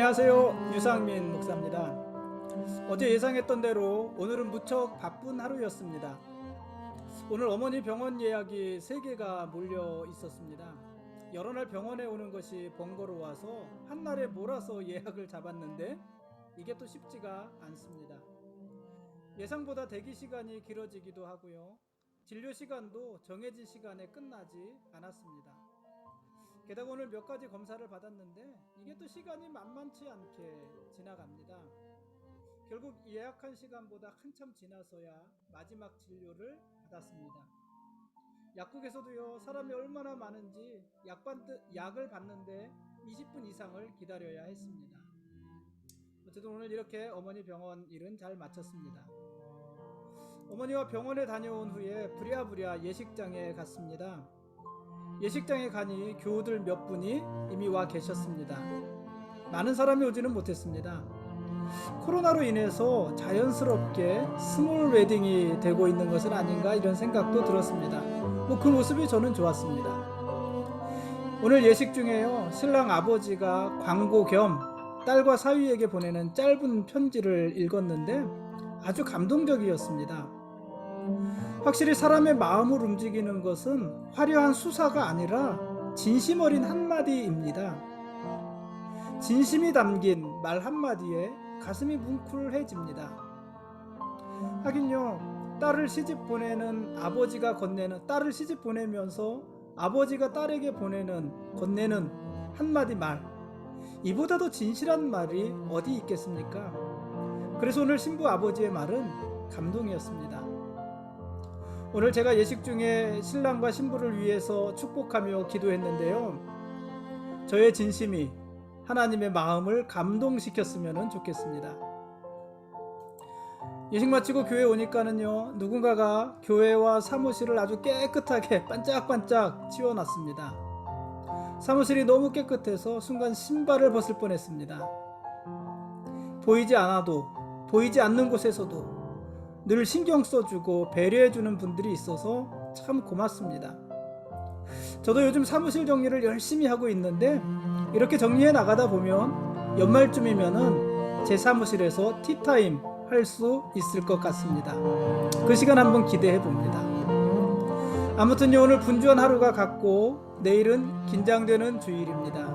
안녕하세요. 유상민 목사입니다. 어제 예상했던 대로 오늘은 무척 바쁜 하루였습니다. 오늘 어머니 병원 예약이 3개가 몰려 있었습니다. 여러 날 병원에 오는 것이 번거로워서 한날에 몰아서 예약을 잡았는데 이게 또 쉽지가 않습니다. 예상보다 대기 시간이 길어지기도 하고요. 진료 시간도 정해진 시간에 끝나지 않았습니다. 게다가 오늘 몇 가지 검사를 받았는데 이게 또 시간이 만만치 않게 지나갑니다. 결국 예약한 시간보다 한참 지나서야 마지막 진료를 받았습니다. 약국에서도요, 사람이 얼마나 많은지 약을 받는데 20분 이상을 기다려야 했습니다. 어쨌든 오늘 이렇게 어머니 병원 일은 잘 마쳤습니다. 어머니와 병원에 다녀온 후에 부랴부랴 예식장에 갔습니다. 예식장에 가니 교우들 몇 분이 이미 와 계셨습니다. 많은 사람이 오지는 못했습니다. 코로나로 인해서 자연스럽게 스몰 웨딩이 되고 있는 것은 아닌가 이런 생각도 들었습니다. 그 모습이 저는 좋았습니다. 오늘 예식 중에요, 신랑 아버지가 광고 겸 딸과 사위에게 보내는 짧은 편지를 읽었는데 아주 감동적이었습니다. 확실히 사람의 마음을 움직이는 것은 화려한 수사가 아니라 진심 어린 한마디입니다. 진심이 담긴 말 한마디에 가슴이 뭉클해집니다. 하긴요, 딸을 시집 보내면서 아버지가 딸에게 건네는 한마디 말, 이보다 더 진실한 말이 어디 있겠습니까? 그래서 오늘 신부 아버지의 말은 감동이었습니다. 오늘 제가 예식 중에 신랑과 신부를 위해서 축복하며 기도했는데요, 저의 진심이 하나님의 마음을 감동시켰으면 좋겠습니다. 예식 마치고 교회 오니까는요, 누군가가 교회와 사무실을 아주 깨끗하게 반짝반짝 치워놨습니다. 사무실이 너무 깨끗해서 순간 신발을 벗을 뻔했습니다. 보이지 않는 곳에서도 늘 신경 써주고 배려해주는 분들이 있어서 참 고맙습니다. 저도 요즘 사무실 정리를 열심히 하고 있는데 이렇게 정리해 나가다 보면 연말쯤이면은 제 사무실에서 티타임 할 수 있을 것 같습니다. 그 시간 한번 기대해 봅니다. 아무튼요, 오늘 분주한 하루가 갔고 내일은 긴장되는 주일입니다.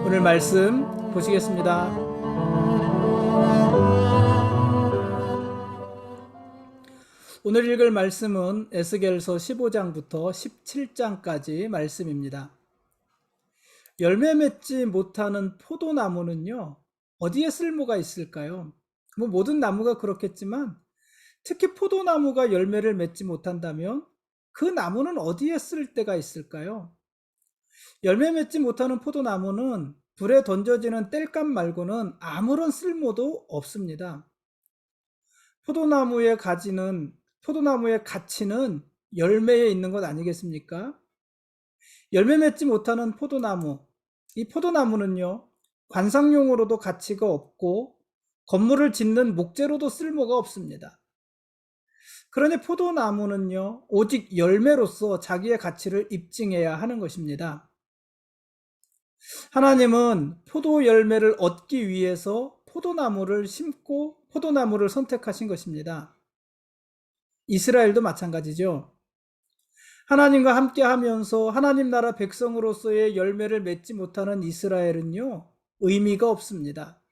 오늘 말씀 보시겠습니다. 오늘 읽을 말씀은 에스겔서 15장부터 17장까지 말씀입니다. 열매 맺지 못하는 포도나무는요, 어디에 쓸모가 있을까요? 모든 나무가 그렇겠지만 특히 포도나무가 열매를 맺지 못한다면 그 나무는 어디에 쓸 데가 있을까요? 열매 맺지 못하는 포도나무는 불에 던져지는 땔감 말고는 아무런 쓸모도 없습니다. 포도나무의 가치는 열매에 있는 것 아니겠습니까? 열매 맺지 못하는 포도나무, 이 포도나무는요, 관상용으로도 가치가 없고 건물을 짓는 목재로도 쓸모가 없습니다. 그러니 포도나무는요, 오직 열매로서 자기의 가치를 입증해야 하는 것입니다. 하나님은 포도 열매를 얻기 위해서 포도나무를 심고 포도나무를 선택하신 것입니다. 이스라엘도 마찬가지죠. 하나님과 함께 하면서 하나님 나라 백성으로서의 열매를 맺지 못하는 이스라엘은요, 의미가 없습니다.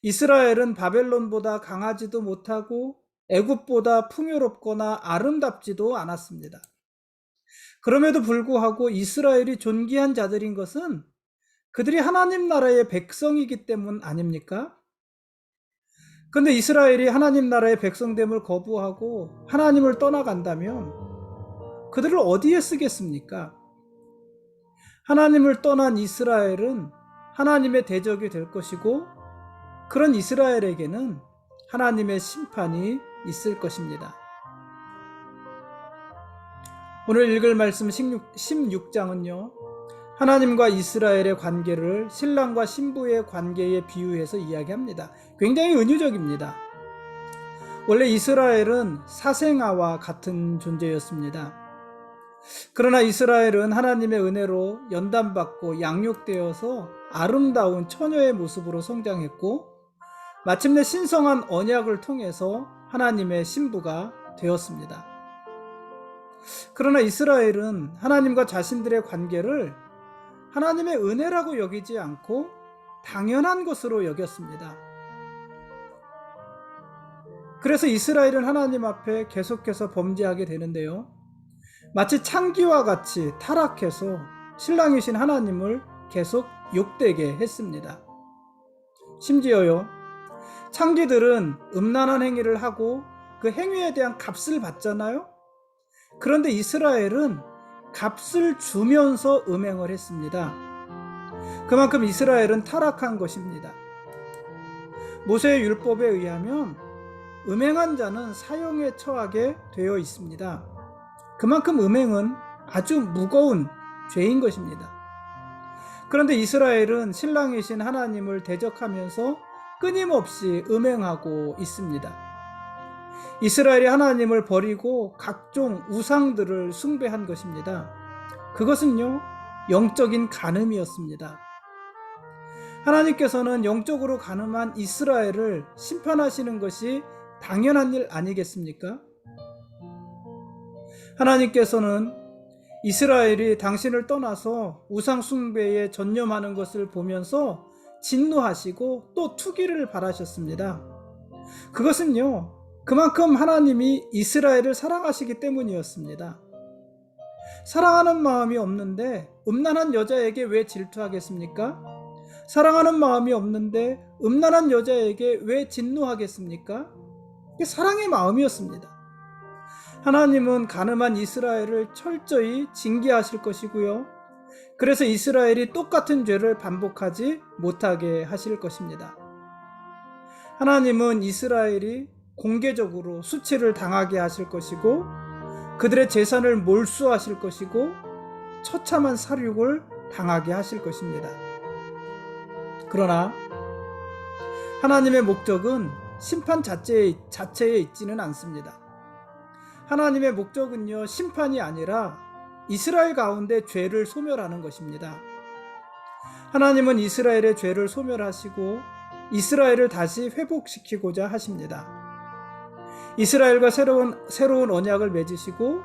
이스라엘은 바벨론보다 강하지도 못하고 애굽보다 풍요롭거나 아름답지도 않았습니다. 그럼에도 불구하고 이스라엘이 존귀한 자들인 것은 그들이 하나님 나라의 백성이기 때문 아닙니까? 그런데 이스라엘이 하나님 나라의 백성됨을 거부하고 하나님을 떠나간다면 그들을 어디에 쓰겠습니까? 하나님을 떠난 이스라엘은 하나님의 대적이 될 것이고 그런 이스라엘에게는 하나님의 심판이 있을 것입니다. 오늘 읽을 말씀 16장은요, 하나님과 이스라엘의 관계를 신랑과 신부의 관계에 비유해서 이야기합니다. 굉장히 은유적입니다. 원래 이스라엘은 사생아와 같은 존재였습니다. 그러나 이스라엘은 하나님의 은혜로 연단받고 양육되어서 아름다운 처녀의 모습으로 성장했고, 마침내 신성한 언약을 통해서 하나님의 신부가 되었습니다. 그러나 이스라엘은 하나님과 자신들의 관계를 하나님의 은혜라고 여기지 않고 당연한 것으로 여겼습니다. 그래서 이스라엘은 하나님 앞에 계속해서 범죄하게 되는데요. 마치 창기와 같이 타락해서 신랑이신 하나님을 계속 욕되게 했습니다. 심지어요, 창기들은 음란한 행위를 하고 그 행위에 대한 값을 받잖아요. 그런데 이스라엘은 값을 주면서 음행을 했습니다. 그만큼 이스라엘은 타락한 것입니다. 모세의 율법에 의하면 음행한 자는 사형에 처하게 되어 있습니다. 그만큼 음행은 아주 무거운 죄인 것입니다. 그런데 이스라엘은 신랑이신 하나님을 대적하면서 끊임없이 음행하고 있습니다. 이스라엘이 하나님을 버리고 각종 우상들을 숭배한 것입니다. 그것은요, 영적인 간음이었습니다. 하나님께서는 영적으로 간음한 이스라엘을 심판하시는 것이 당연한 일 아니겠습니까? 하나님께서는 이스라엘이 당신을 떠나서 우상 숭배에 전념하는 것을 보면서 진노하시고 또 투기를 바라셨습니다. 그것은요, 그만큼 하나님이 이스라엘을 사랑하시기 때문이었습니다. 사랑하는 마음이 없는데 음란한 여자에게 왜 질투하겠습니까? 사랑하는 마음이 없는데 음란한 여자에게 왜 진노하겠습니까? 이게 사랑의 마음이었습니다. 하나님은 간음한 이스라엘을 철저히 징계하실 것이고요. 그래서 이스라엘이 똑같은 죄를 반복하지 못하게 하실 것입니다. 하나님은 이스라엘이 공개적으로 수치를 당하게 하실 것이고, 그들의 재산을 몰수하실 것이고, 처참한 살육을 당하게 하실 것입니다. 그러나 하나님의 목적은 심판 자체에 있지는 않습니다. 하나님의 목적은요, 심판이 아니라 이스라엘 가운데 죄를 소멸하는 것입니다. 하나님은 이스라엘의 죄를 소멸하시고 이스라엘을 다시 회복시키고자 하십니다. 이스라엘과 새로운 언약을 맺으시고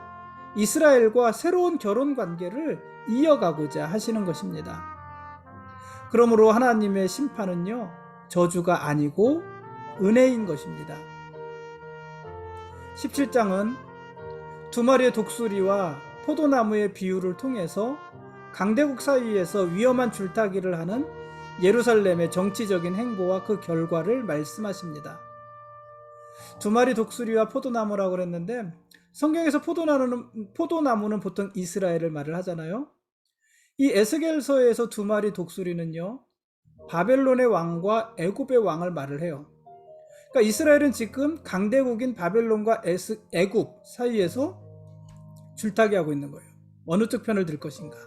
이스라엘과 새로운 결혼 관계를 이어가고자 하시는 것입니다. 그러므로 하나님의 심판은요, 저주가 아니고 은혜인 것입니다. 17장은 두 마리의 독수리와 포도나무의 비유를 통해서 강대국 사이에서 위험한 줄타기를 하는 예루살렘의 정치적인 행보와 그 결과를 말씀하십니다. 두 마리 독수리와 포도나무라고 그랬는데, 성경에서 포도나무는 보통 이스라엘을 말을 하잖아요. 이 에스겔서에서 두 마리 독수리는요, 바벨론의 왕과 애굽의 왕을 말을 해요. 그러니까 이스라엘은 지금 강대국인 바벨론과 애굽 사이에서 줄타기하고 있는 거예요. 어느 쪽 편을 들 것인가,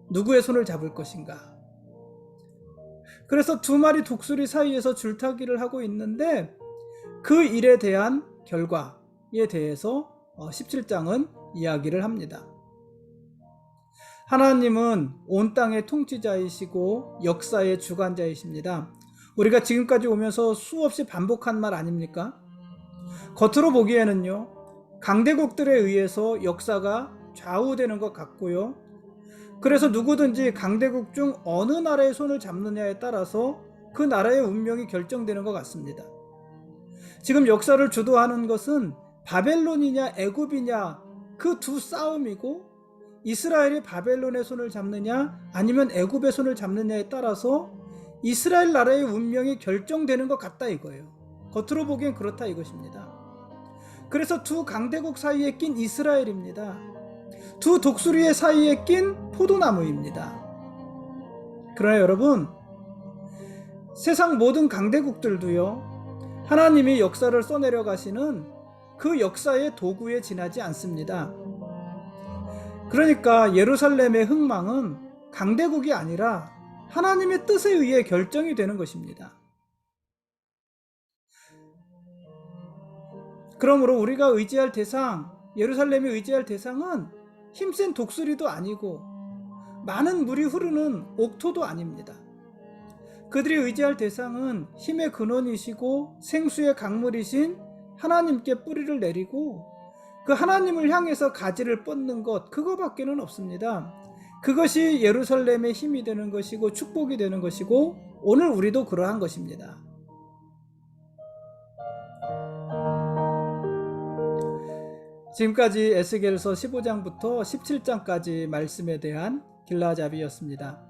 누구의 손을 잡을 것인가. 그래서 두 마리 독수리 사이에서 줄타기를 하고 있는데, 그 일에 대한 결과에 대해서 17장은 이야기를 합니다. 하나님은 온 땅의 통치자이시고 역사의 주관자이십니다. 우리가 지금까지 오면서 수없이 반복한 말 아닙니까? 겉으로 보기에는요, 강대국들에 의해서 역사가 좌우되는 것 같고요. 그래서 누구든지 강대국 중 어느 나라의 손을 잡느냐에 따라서 그 나라의 운명이 결정되는 것 같습니다. 지금 역사를 주도하는 것은 바벨론이냐 애굽이냐 그 두 싸움이고, 이스라엘이 바벨론의 손을 잡느냐 아니면 애굽의 손을 잡느냐에 따라서 이스라엘 나라의 운명이 결정되는 것 같다 이거예요. 겉으로 보기엔 그렇다 이것입니다. 그래서 두 강대국 사이에 낀 이스라엘입니다. 두 독수리의 사이에 낀 포도나무입니다. 그러나 여러분, 세상 모든 강대국들도요, 하나님이 역사를 써내려 가시는 그 역사의 도구에 지나지 않습니다. 그러니까 예루살렘의 흥망은 강대국이 아니라 하나님의 뜻에 의해 결정이 되는 것입니다. 그러므로 우리가 의지할 대상, 예루살렘이 의지할 대상은 힘센 독수리도 아니고 많은 물이 흐르는 옥토도 아닙니다. 그들이 의지할 대상은 힘의 근원이시고 생수의 강물이신 하나님께 뿌리를 내리고 그 하나님을 향해서 가지를 뻗는 것, 그거밖에는 없습니다. 그것이 예루살렘의 힘이 되는 것이고 축복이 되는 것이고 오늘 우리도 그러한 것입니다. 지금까지 에스겔서 15장부터 17장까지 말씀에 대한 길라잡이였습니다.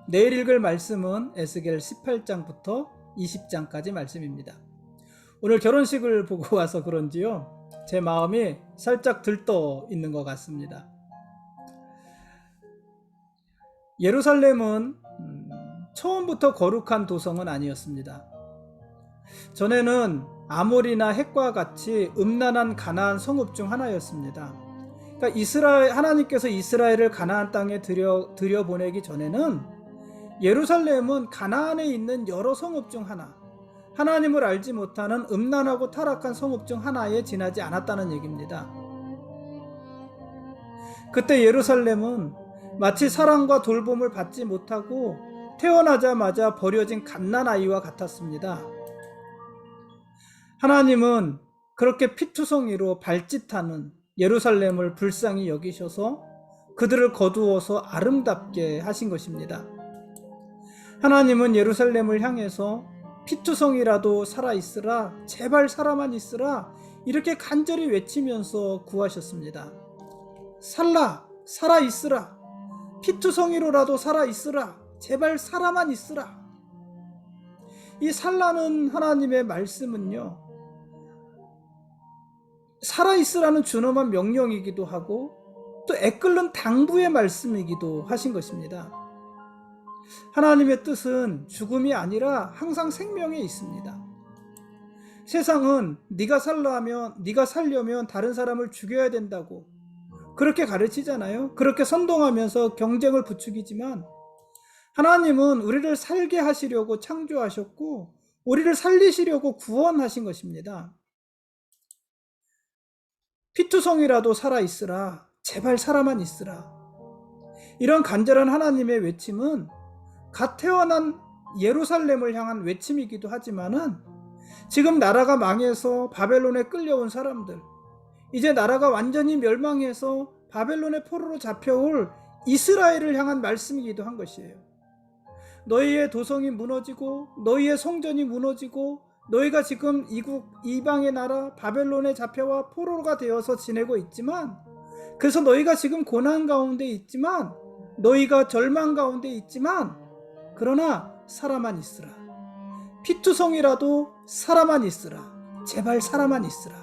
내일 읽을 말씀은 에스겔 18장부터 20장까지 말씀입니다. 오늘 결혼식을 보고 와서 그런지요, 제 마음이 살짝 들떠 있는 것 같습니다. 예루살렘은 처음부터 거룩한 도성은 아니었습니다. 전에는 아몰이나 헷과 같이 음란한 가나안 성읍 중 하나였습니다. 그러니까 하나님께서 이스라엘을 가나안 땅에 들여보내기 전에는 예루살렘은 가나안에 있는 여러 성읍 중 하나, 하나님을 알지 못하는 음란하고 타락한 성읍 중 하나에 지나지 않았다는 얘기입니다. 그때 예루살렘은 마치 사랑과 돌봄을 받지 못하고 태어나자마자 버려진 갓난아이와 같았습니다. 하나님은 그렇게 피투성이로 발짓하는 예루살렘을 불쌍히 여기셔서 그들을 거두어서 아름답게 하신 것입니다. 하나님은 예루살렘을 향해서 피투성이라도 살아있으라, 제발 살아만 있으라, 이렇게 간절히 외치면서 구하셨습니다. 살아있으라, 피투성이로라도 살아있으라, 제발 살아만 있으라. 이 살라는 하나님의 말씀은요, 살아있으라는 준엄한 명령이기도 하고 또 애끓는 당부의 말씀이기도 하신 것입니다. 하나님의 뜻은 죽음이 아니라 항상 생명에 있습니다. 세상은 네가 살려면 다른 사람을 죽여야 된다고 그렇게 가르치잖아요. 그렇게 선동하면서 경쟁을 부추기지만 하나님은 우리를 살게 하시려고 창조하셨고 우리를 살리시려고 구원하신 것입니다. 피투성이라도 살아있으라, 제발 살아만 있으라. 이런 간절한 하나님의 외침은 갓 태어난 예루살렘을 향한 외침이기도 하지만은 지금 나라가 망해서 바벨론에 끌려온 사람들, 이제 나라가 완전히 멸망해서 바벨론의 포로로 잡혀올 이스라엘을 향한 말씀이기도 한 것이에요. 너희의 도성이 무너지고 너희의 성전이 무너지고 너희가 지금 이방의 나라 바벨론에 잡혀와 포로가 되어서 지내고 있지만, 그래서 너희가 지금 고난 가운데 있지만, 너희가 절망 가운데 있지만, 그러나 살아만 있으라. 피투성이라도 살아만 있으라. 제발 살아만 있으라.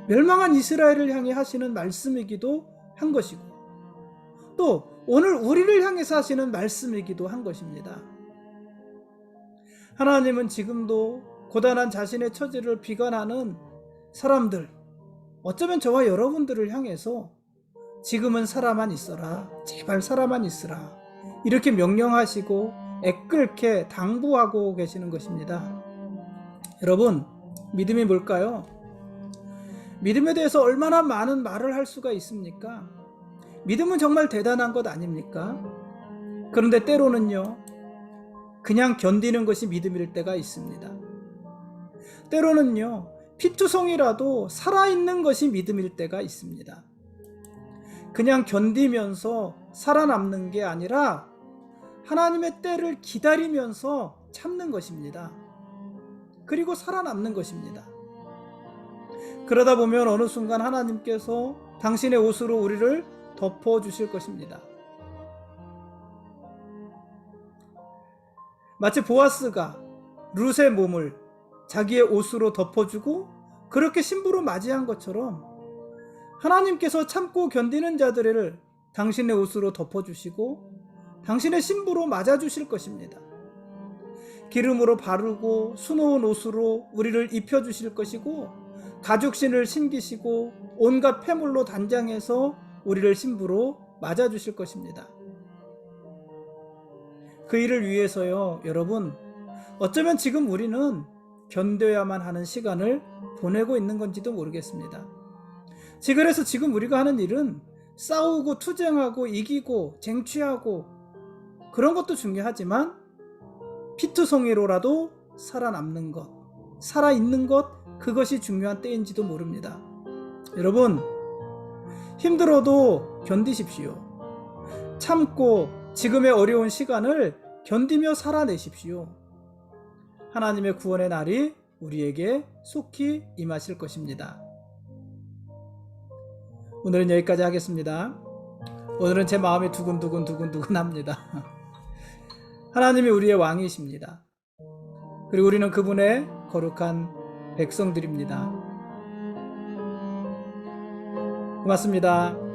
멸망한 이스라엘을 향해 하시는 말씀이기도 한 것이고 또 오늘 우리를 향해서 하시는 말씀이기도 한 것입니다. 하나님은 지금도 고단한 자신의 처지를 비관하는 사람들, 어쩌면 저와 여러분들을 향해서 지금은 살아만 있어라, 제발 살아만 있으라, 이렇게 명령하시고 애끓게 당부하고 계시는 것입니다. 여러분, 믿음이 뭘까요? 믿음에 대해서 얼마나 많은 말을 할 수가 있습니까? 믿음은 정말 대단한 것 아닙니까? 그런데 때로는요, 그냥 견디는 것이 믿음일 때가 있습니다. 때로는요, 피투성이라도 살아있는 것이 믿음일 때가 있습니다. 그냥 견디면서 살아남는 게 아니라 하나님의 때를 기다리면서 참는 것입니다. 그리고 살아남는 것입니다. 그러다 보면 어느 순간 하나님께서 당신의 옷으로 우리를 덮어주실 것입니다. 마치 보아스가 룻의 몸을 자기의 옷으로 덮어주고 그렇게 신부로 맞이한 것처럼 하나님께서 참고 견디는 자들을 당신의 옷으로 덮어주시고 당신의 신부로 맞아주실 것입니다. 기름으로 바르고 수놓은 옷으로 우리를 입혀주실 것이고 가죽신을 신기시고 온갖 폐물로 단장해서 우리를 신부로 맞아주실 것입니다. 그 일을 위해서요, 여러분, 어쩌면 지금 우리는 견뎌야만 하는 시간을 보내고 있는 건지도 모르겠습니다. 그래서 지금 우리가 하는 일은 싸우고 투쟁하고 이기고 쟁취하고 그런 것도 중요하지만 피투성이로라도 살아남는 것, 살아있는 것, 그것이 중요한 때인지도 모릅니다. 여러분, 힘들어도 견디십시오. 참고 지금의 어려운 시간을 견디며 살아내십시오. 하나님의 구원의 날이 우리에게 속히 임하실 것입니다. 오늘은 여기까지 하겠습니다. 오늘은 제 마음이 두근두근 합니다. 하나님이 우리의 왕이십니다. 그리고 우리는 그분의 거룩한 백성들입니다. 고맙습니다.